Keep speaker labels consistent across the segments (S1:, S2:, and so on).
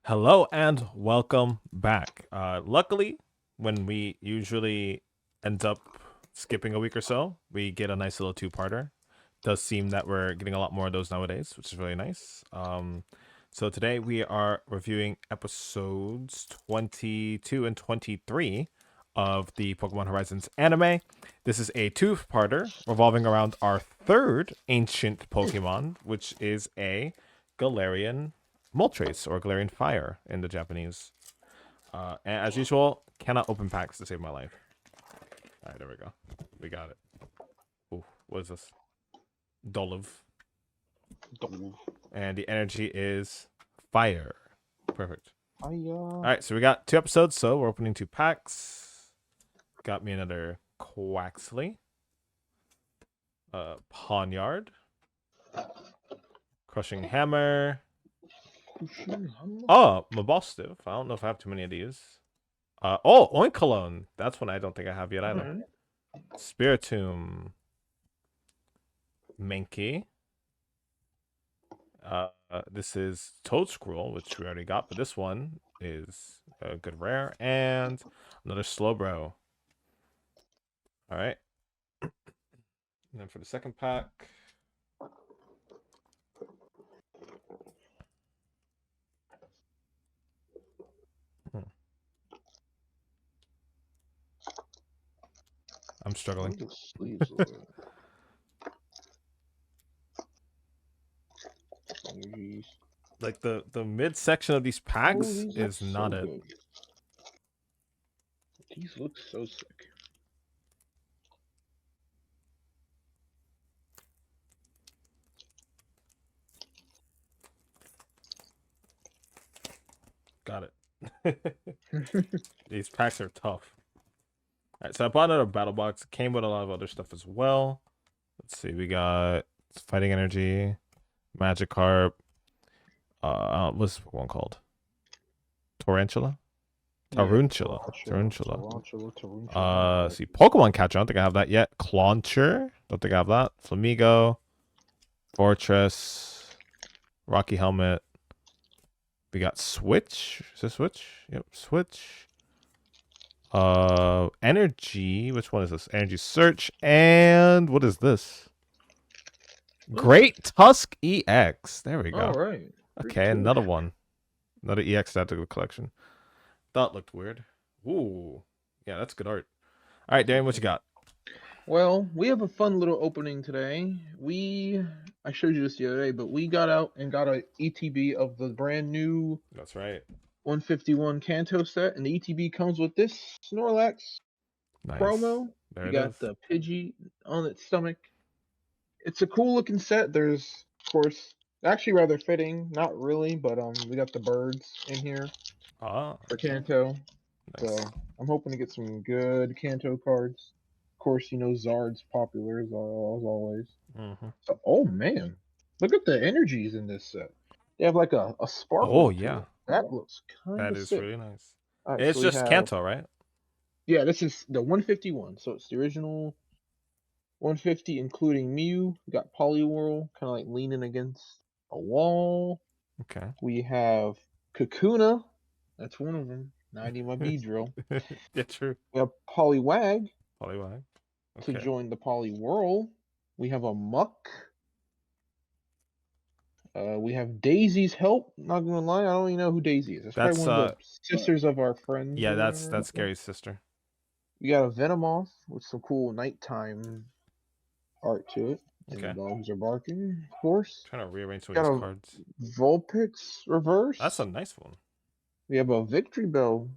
S1: Hello and welcome back. Luckily, when we usually end up skipping a week or so, we get a nice little two-parter. Does seem that we're getting a lot more of those nowadays, which is really nice. So today we are reviewing episodes 22 and 23 of the Pokemon Horizons anime. This is a two-parter revolving around our third ancient Pokemon, which is a Galarian Moltres or Galarian Fire in the Japanese. And as usual, cannot open packs to save my life. All right, there we go. We got it. Ooh, what is this? Dolive. And the energy is fire. Perfect. All right, so we got 2 episodes, so we're opening 2 packs. Got me another Quaxley. Pawnyard. Crushing Hammer. Oh, Mabostive. I don't know if I have too many of these. Oinkalone. That's one I don't think I have yet either. Spiritomb. Mankey. This is Toadscruel, which we already got, but this one is a good rare. And another Slowbro. Alright. And then for the second pack. I'm struggling. Like the mid section of these packs is not it.
S2: Good. These look so sick.
S1: Got it. These packs are tough. Alright, so I bought another battle box. It came with a lot of other stuff as well. Let's see, we got Fighting Energy, Magikarp. What's this one called? Tarantula? Tarantula. See, Pokemon Catcher. I don't think I have that yet. Clauncher. Don't think I have that. Flamigo. Fortress. Rocky Helmet. We got Switch. Is this Switch? Yep, Switch. Energy. Which one is this? Energy Search. And what is this? Great Tusk EX. There we go.
S2: All right.
S1: Okay, another one. Another EX to add to the collection. That looked weird. Ooh. Yeah, that's good art. All right, Darren, what you got?
S2: Well, we have a fun little opening today. I showed you this the other day, but we got out and got a ETB of the brand new.
S1: That's right.
S2: 151 Kanto set, and the ETB comes with this Snorlax promo.
S1: There
S2: you got the Pidgey on its stomach. It's a cool looking set. There's, of course, actually rather fitting. Not really, but we got the birds in here for Kanto.
S1: Nice.
S2: So I'm hoping to get some good Kanto cards. Of course, Zard's popular as always.
S1: Mm-hmm.
S2: So, oh man, look at the energies in this set. They have like a sparkle.
S1: Oh yeah,
S2: that looks kind of.
S1: That is
S2: sick.
S1: really nice.
S2: Right,
S1: it's
S2: so
S1: just Kanto, right?
S2: Yeah, this is the 151. So it's the original 150, including Mew. We got Poliwhirl, kind of like leaning against a wall.
S1: Okay.
S2: We have Kakuna. That's one of them. 90 my Beedrill.
S1: Yeah, true.
S2: We have Poliwag.
S1: Poliwag.
S2: Okay. To join the Poliwhirl. We have a Muck. We have Daisy's help. Not gonna lie, I don't even know who Daisy is. That's probably one of the sisters of our friends.
S1: Yeah, that's Gary's sister.
S2: We got a Venomoth with some cool nighttime art to it. And
S1: okay.
S2: The dogs are barking, of course.
S1: I'm trying to rearrange some of these cards.
S2: Vulpix reverse.
S1: That's a nice one.
S2: We have a Victory Bell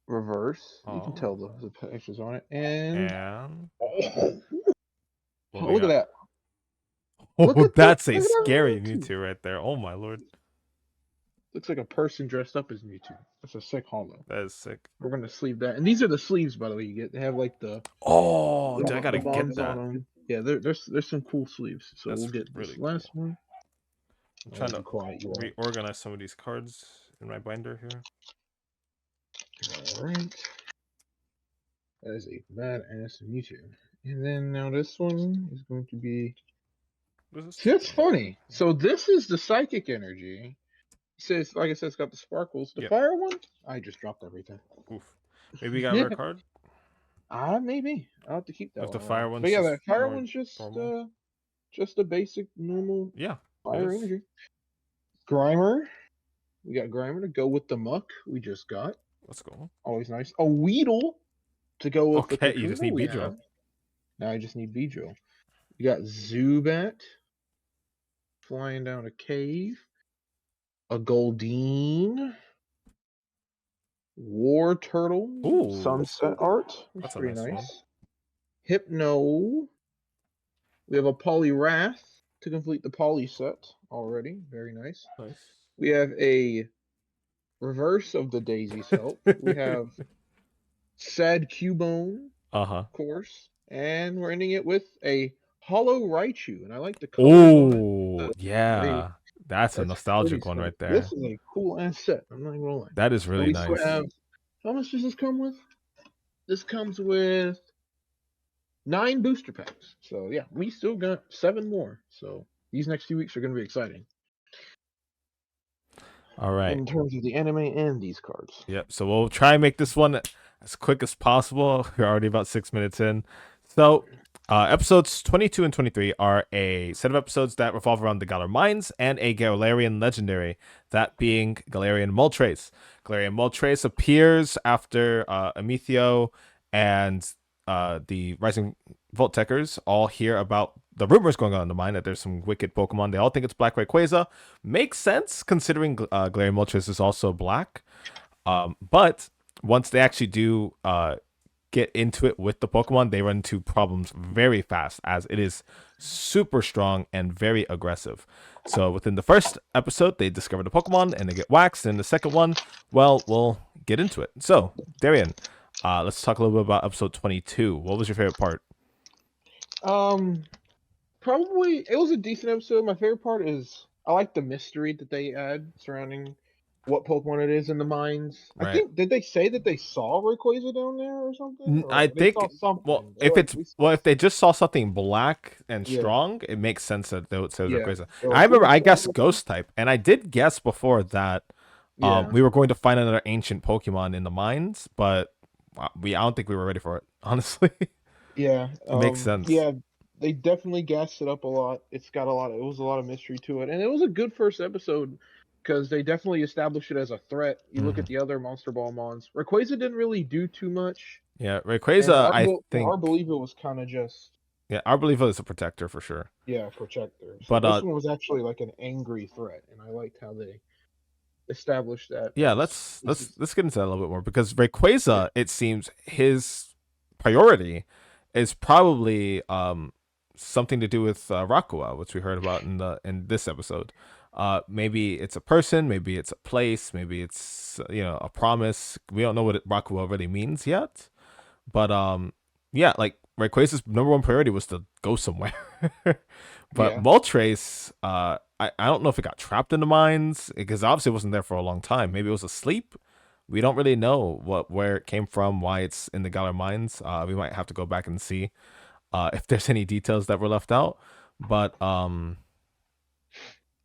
S2: reverse. You can tell the pictures on it. And look at that.
S1: Oh, that's a scary Mewtwo right there. Oh my lord.
S2: Looks like a person dressed up as Mewtwo. That's a sick holo.
S1: That is sick.
S2: We're gonna sleeve that. And these are the sleeves, by the way, you get. They have like the
S1: I gotta get that.
S2: On them. Yeah, there's some cool sleeves. So we'll get
S1: really
S2: this last one.
S1: I'm trying to reorganize some of these cards in my binder here.
S2: Alright. That is a badass Mewtwo. And then now this one is going to be. See, that's funny. So this is the psychic energy. says, like I said, it's got the sparkles. The
S1: Yep.
S2: fire one, I just dropped everything.
S1: Oof. Maybe you got a rare card.
S2: Maybe I'll have to keep that
S1: If
S2: one
S1: the fire
S2: around.
S1: one's
S2: But yeah,
S1: just
S2: that fire
S1: more
S2: one's
S1: normal.
S2: just a basic normal
S1: Yeah,
S2: fire energy. Grimer, we got Grimer to go with the muck we just got.
S1: Let's go.
S2: Always nice. A Weedle to go with the
S1: Okay, you just
S2: Kakuna
S1: need
S2: we
S1: Beedrill.
S2: have. Now I just need Beedrill. We got Zubat flying down a cave. A Goldeen. War Turtle.
S1: Ooh,
S2: Sunset art.
S1: that's a
S2: pretty
S1: nice one.
S2: nice. Hypno. We have a Poliwrath to complete the Poly set already. Very nice.
S1: Nice.
S2: We have a reverse of the Daisy's help. We have Sad Cubone, of course, and we're ending it with a Hollow Raichu. And I like the colors on it.
S1: Oh, yeah. That's a nostalgic one right there.
S2: This is a cool ass set. I'm not even gonna lie.
S1: That is really nice.
S2: How much does this come with? This comes with 9 booster packs. So yeah, we still got 7 more. So these next few weeks are going to be exciting.
S1: All right.
S2: In terms of the anime and these cards.
S1: Yep. So we'll try and make this one as quick as possible. We're already about 6 minutes in. So episodes 22 and 23 are a set of episodes that revolve around the Galar Mines and a Galarian legendary, that being Galarian Moltres. Galarian Moltres appears after Amethio and the Rising Volttekers all hear about the rumors going on in the mine that there's some wicked Pokemon. They all think it's Black Rayquaza. Makes sense considering Galarian Moltres is also black. But once they actually do get into it with the Pokemon, they run into problems very fast, as it is super strong and very aggressive. So within the first episode, they discover the Pokemon and they get waxed. And the second one, well, we'll get into it. So, Darian, let's talk a little bit about episode 22. What was your favorite part?
S2: Probably it was a decent episode. My favorite part is I like the mystery that they add surrounding what Pokemon it is in the mines.
S1: Right.
S2: I think, did they say that they saw Rayquaza down there or something? Or
S1: I think well, if they just saw something black and strong, it makes sense that they would say Rayquaza. I remember I guessed Ghost type, and I did guess before that we were going to find another ancient Pokemon in the mines, but I don't think we were ready for it, honestly.
S2: Yeah,
S1: it makes sense.
S2: Yeah, they definitely gassed it up a lot. It was a lot of mystery to it, and it was a good first episode because they definitely established it as a threat. You look at the other Monster Ball mons. Rayquaza didn't really do too much.
S1: Yeah, Rayquaza, I think
S2: our belief it was kind of just.
S1: Yeah, our belief it was a protector for sure.
S2: Yeah, protector. So
S1: but
S2: this one was actually like an angry threat, and I liked how they established that.
S1: Yeah, let's get into that a little bit more, because Rayquaza, it seems his priority is probably something to do with Rakua, which we heard about in this episode. Maybe it's a person, maybe it's a place, maybe it's a promise. We don't know what Rakua really means yet, but yeah, like Rayquaza's number one priority was to go somewhere. But Moltres, I don't know if it got trapped in the mines, because obviously it wasn't there for a long time. Maybe it was asleep. We don't really know where it came from, why it's in the Galar mines. We might have to go back and see if there's any details that were left out. But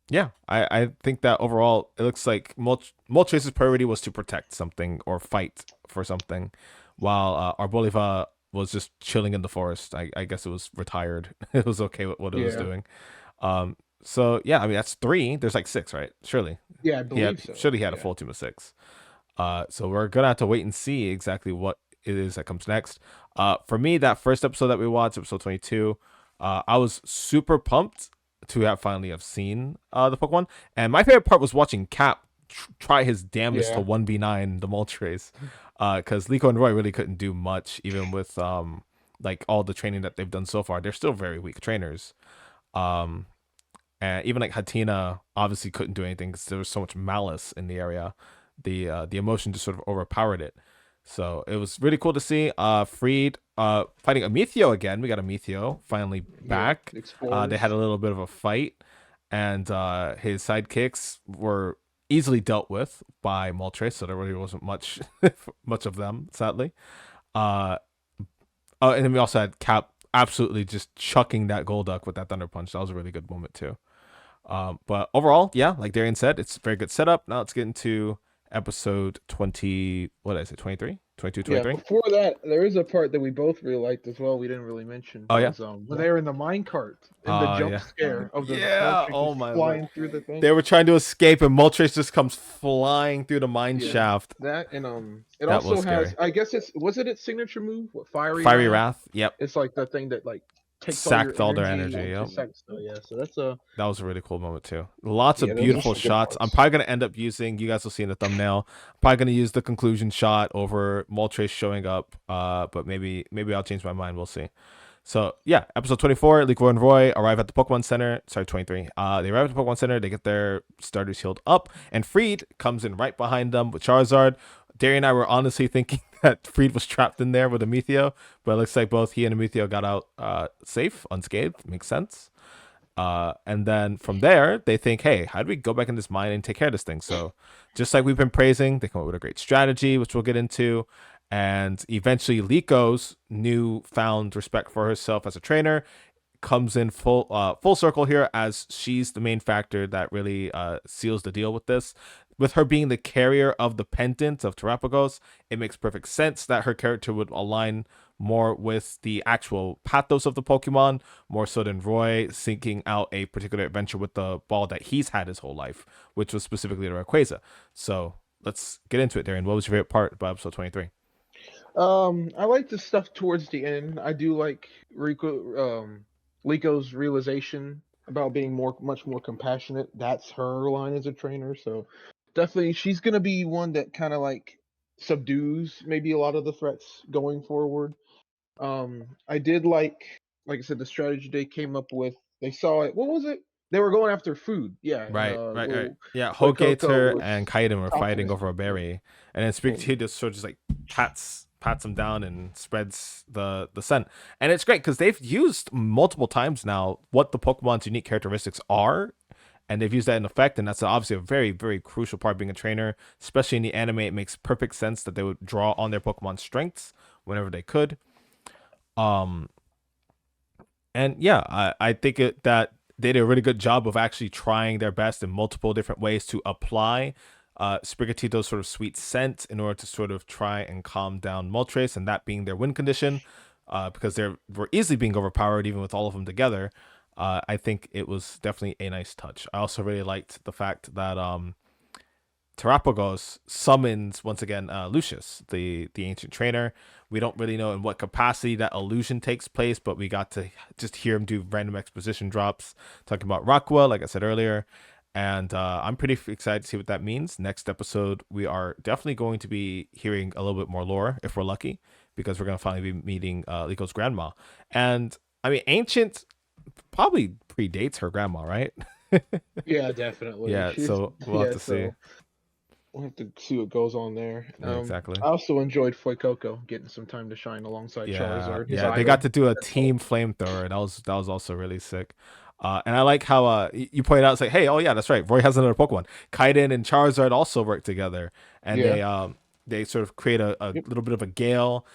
S1: yeah, I think that overall it looks like Moltres' priority was to protect something or fight for something, while Arboliva was just chilling in the forest. I guess it was retired. It was okay with what it was doing. So yeah, I mean that's 3. There's like 6, right? Surely.
S2: Yeah, I believe so.
S1: Surely he had a full team of 6. So we're gonna have to wait and see exactly what it is that comes next. For me, that first episode that we watched, episode 22, I was super pumped to finally have seen the Pokemon, and my favorite part was watching Cap try his damnedest to 1v9 the Moltres, because Liko and Roy really couldn't do much, even with like all the training that they've done so far. They're still very weak trainers. And even like Hatina obviously couldn't do anything because there was so much malice in the area. The emotion just sort of overpowered it. So it was really cool to see Freed fighting Amethio again. We got Amethio finally back. They had a little bit of a fight, and his sidekicks were easily dealt with by Moltres, so there really wasn't much of them, sadly. And then we also had Cap absolutely just chucking that Golduck with that Thunder Punch. That was a really good moment too. But overall, yeah, like Darian said, it's a very good setup. Now let's get into episode 20. What did I say? 23? 22,
S2: Yeah,
S1: 23?
S2: before that, there is a part that we both really liked as well. We didn't really mention
S1: Oh, yeah.
S2: was when they were in the minecart and the jump
S1: Yeah.
S2: scare of the
S1: Yeah.
S2: Moltres
S1: Oh,
S2: just
S1: my Lord.
S2: flying through the thing.
S1: They were trying to escape, and Moltres just comes flying through the mine
S2: Yeah,
S1: shaft.
S2: that and it
S1: That was
S2: also
S1: scary.
S2: has. I guess was it its signature move? What, Fiery
S1: Fiery
S2: Wrath?
S1: Wrath. Yep.
S2: It's like the thing that like takes all your
S1: Sacked all their
S2: energy.
S1: energy. Yep.
S2: So yeah, so that's a
S1: That was a really cool moment too. Lots of
S2: yeah. Those are
S1: beautiful
S2: some good
S1: shots. I'm
S2: parts.
S1: probably gonna end up using. You guys will see in the thumbnail. Probably gonna use the conclusion shot over Moltres showing up. But maybe I'll change my mind. We'll see. So yeah, episode 24. Liko and Roy arrive at the Pokemon Center. Sorry, 23. They arrive at the Pokemon Center. They get their starters healed up, and Freed comes in right behind them with Charizard. Darian and I were honestly thinking that Freed was trapped in there with Amethio, but it looks like both he and Amethio got out safe, unscathed. Makes sense. And then from there, they think, hey, how do we go back in this mine and take care of this thing? So just like we've been praising, they come up with a great strategy, which we'll get into. And eventually, Liko's newfound respect for herself as a trainer comes in full circle here, as she's the main factor that really seals the deal with this. With her being the carrier of the pendant of Terapagos, it makes perfect sense that her character would align more with the actual pathos of the Pokemon, more so than Roy seeking out a particular adventure with the ball that he's had his whole life, which was specifically the Rayquaza. So let's get into it, Darren. What was your favorite part about episode 23?
S2: I like the stuff towards the end. I do like Liko's realization about being much more compassionate. That's her line as a trainer. So definitely, she's gonna be one that kind of like subdues maybe a lot of the threats going forward. I did like I said, the strategy they came up with. They saw it. What was it? They were going after food. Yeah, and
S1: Right.
S2: little
S1: Yeah,
S2: Fuecoco
S1: Hogator
S2: was
S1: and Kaiden were
S2: stopping
S1: fighting
S2: it.
S1: over a berry, and then Speak just sort of just like pats him down and spreads the scent. And it's great because they've used multiple times now what the Pokemon's unique characteristics are, and they've used that in effect, and that's obviously a very, very crucial part of being a trainer, especially in the anime. It makes perfect sense that they would draw on their Pokemon's strengths whenever they could. Um, and yeah, I think that they did a really good job of actually trying their best in multiple different ways to apply Sprigatito's sort of sweet scent in order to sort of try and calm down Moltres, and that being their win condition, because they were easily being overpowered even with all of them together. I think it was definitely a nice touch. I also really liked the fact that Terapagos summons once again Lucius, the ancient trainer. We don't really know in what capacity that illusion takes place, but we got to just hear him do random exposition drops talking about Rockwell, like I said earlier. And I'm pretty excited to see what that means. Next episode, we are definitely going to be hearing a little bit more lore if we're lucky, because we're going to finally be meeting Liko's grandma. And I mean, ancient probably predates her grandma, right?
S2: Yeah, definitely.
S1: Yeah, so we'll have to see.
S2: So we'll have to see what goes on there.
S1: Yeah, exactly.
S2: I also enjoyed Fuecoco getting some time to shine alongside Charizard.
S1: Yeah, they got to do a team flamethrower. That was also really sick. And I like how you pointed out, it's like, hey, oh yeah, that's right. Roy has another Pokemon. Kaiden and Charizard also work together, and they sort of create a little bit of a gale.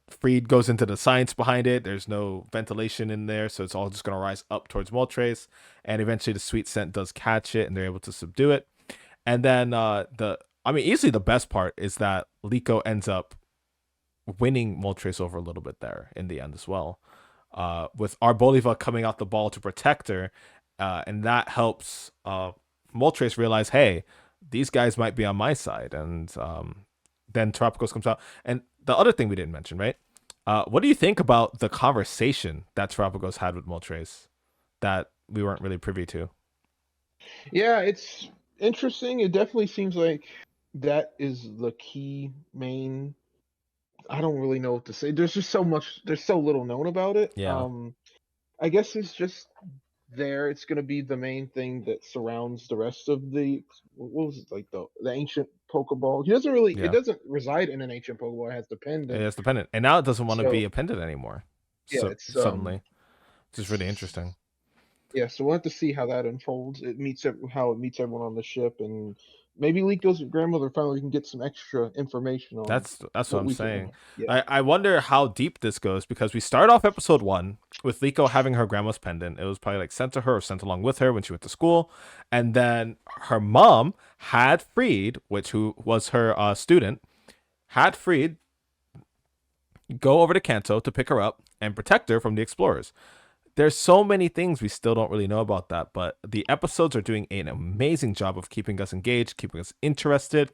S1: Freed goes into the science behind it. There's no ventilation in there, so it's all just gonna rise up towards Moltres, and eventually the sweet scent does catch it, and they're able to subdue it. And then easily the best part is that Liko ends up winning Moltres over a little bit there in the end as well. With Arboliva coming out the ball to protect her, and that helps Moltres realize, hey, these guys might be on my side. And then Terapagos comes out. And the other thing we didn't mention, right? What do you think about the conversation that Terapagos had with Moltres that we weren't really privy to?
S2: Yeah, it's interesting. It definitely seems like that is the key main. I don't really know what to say. There's just so much. There's so little known about it.
S1: Yeah.
S2: I guess it's just there. It's gonna be the main thing that surrounds the rest of the. What was it, like the ancient Pokeball? He doesn't really.
S1: Yeah.
S2: It doesn't reside in an ancient Pokeball. It has the pendant.
S1: It has the pendant, and now it doesn't want to be a pendant anymore.
S2: Yeah,
S1: it's suddenly, which is really interesting.
S2: Yeah, so we'll have to see how that unfolds. How it meets everyone on the ship, and maybe Liko grandmother finally can get some extra information on
S1: That's what
S2: what
S1: I'm
S2: we can
S1: saying.
S2: know. Yeah.
S1: I wonder how deep this goes because we start off episode 1 with Liko having her grandma's pendant. It was probably like sent to her or sent along with her when she went to school, and then her mom had Freed, who was her student, had Freed go over to Kanto to pick her up and protect her from the explorers. There's so many things we still don't really know about that, but the episodes are doing an amazing job of keeping us engaged, keeping us interested.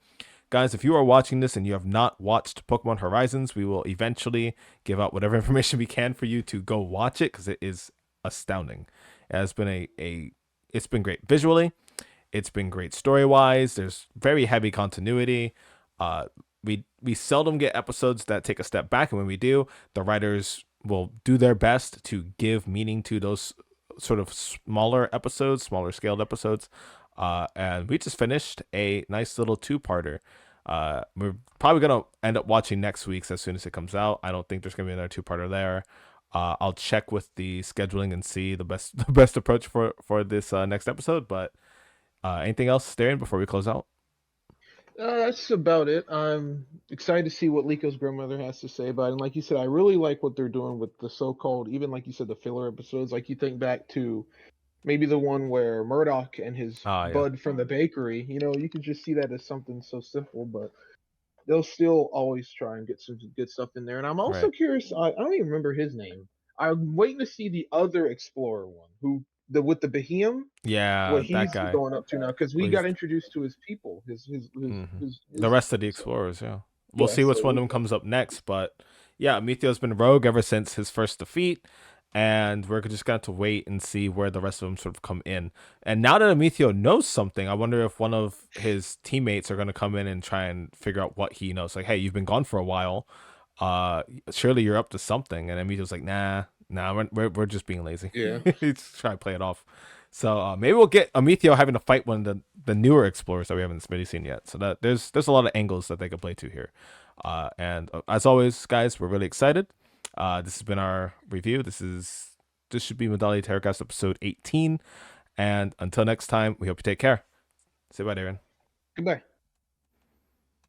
S1: Guys, if you are watching this and you have not watched Pokemon Horizons, we will eventually give out whatever information we can for you to go watch it because it is astounding. It has been it's been great visually. It's been great story wise. There's very heavy continuity. We seldom get episodes that take a step back, and when we do, the writers will do their best to give meaning to those sort of smaller episodes, smaller scaled episodes. And we just finished a nice little 2-parter. We're probably gonna end up watching next week's as soon as it comes out. I don't think there's gonna be another 2-parter there. I'll check with the scheduling and see the best approach for this next episode. But anything else, Darren, before we close out?
S2: That's about it. I'm excited to see what Liko's grandmother has to say about it. And like you said, I really like what they're doing with the so-called, even like you said, the filler episodes. Like you think back to maybe the one where Murdoch and his
S1: Yeah.
S2: bud from the bakery. You can just see that as something so simple, but they'll still always try and get some good stuff in there. And I'm also curious. I don't even remember his name. I'm waiting to see the other explorer one, who with the Behem.
S1: Yeah,
S2: What
S1: that
S2: he's
S1: guy.
S2: going up to now, because we got introduced to his people,
S1: the rest of the explorers. Yeah, we'll see which
S2: so
S1: one of them comes up next. But yeah, Meteo's been rogue ever since his first defeat, and we're just going to wait and see where the rest of them sort of come in. And now that Meteo knows something, I wonder if one of his teammates are going to come in and try and figure out what he knows. Like, hey, you've been gone for a while. Surely you're up to something. And Meteo's like, nah, we're just being lazy.
S2: Yeah.
S1: He's trying to play it off. So maybe we'll get Amethio having to fight one of the newer explorers that we haven't seen yet. So that there's a lot of angles that they could play to here. And as always, guys, we're really excited. This has been our review. This should be Medali Teracast episode 18. And until next time, we hope you take care. Say bye, Darren.
S2: Goodbye.